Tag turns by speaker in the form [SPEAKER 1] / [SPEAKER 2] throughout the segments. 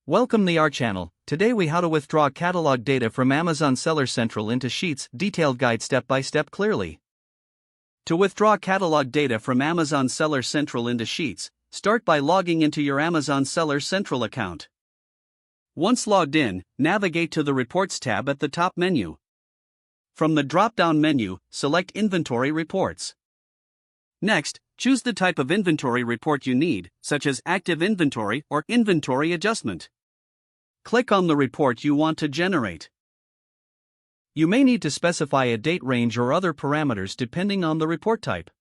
[SPEAKER 1] Welcome to our channel. Today we how to withdraw catalog data from Amazon Seller Central into Sheets, detailed guide step by step clearly. To withdraw catalog data from Amazon Seller Central into Sheets, start by logging into your Amazon Seller Central account. Once logged in, navigate to the Reports tab at the top menu. From the drop-down menu, select Inventory Reports. Next, choose the type of inventory report you need, such as Active Inventory or Inventory Adjustment. Click on the report you want to generate. You may need to specify a date range or other parameters depending on the report type.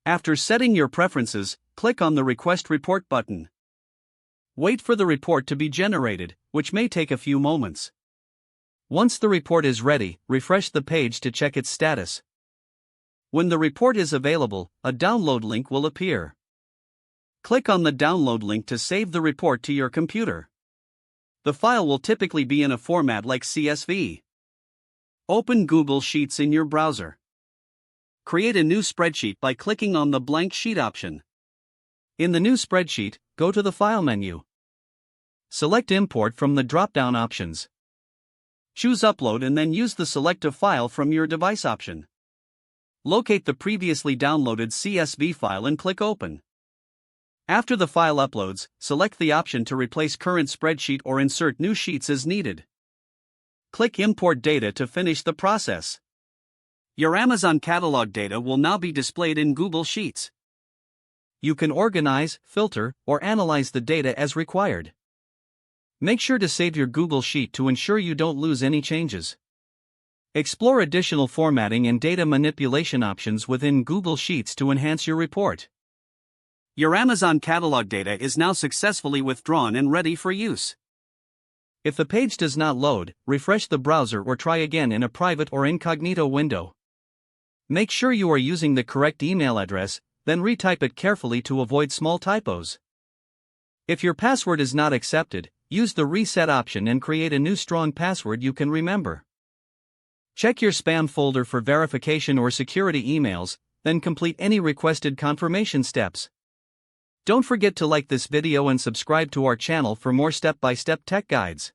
[SPEAKER 1] After setting your preferences, click on the Request Report button. Wait for the report to be generated, which may take a few moments. Once the report is ready, refresh the page to check its status. When the report is available, a download link will appear. Click on the download link to save the report to your computer. The file will typically be in a format like CSV. Open Google Sheets in your browser. Create a new spreadsheet by clicking on the blank sheet option. In the new spreadsheet, go to the File menu. Select Import from the drop-down options. Choose Upload and then use the Select a File from your device option. Locate the previously downloaded CSV file and click Open. After the file uploads, select the option to replace current spreadsheet or insert new sheets as needed. Click Import Data to finish the process. Your Amazon catalog data will now be displayed in Google Sheets. You can organize, filter, or analyze the data as required. Make sure to save your Google Sheet to ensure you don't lose any changes. Explore additional formatting and data manipulation options within Google Sheets to enhance your report. Your Amazon catalog data is now successfully withdrawn and ready for use. If the page does not load, refresh the browser or try again in a private or incognito window. Make sure you are using the correct email address, then retype it carefully to avoid small typos. If your password is not accepted, use the Reset option and create a new strong password you can remember. Check your spam folder for verification or security emails, then complete any requested confirmation steps. Don't forget to like this video and subscribe to our channel for more step-by-step tech guides.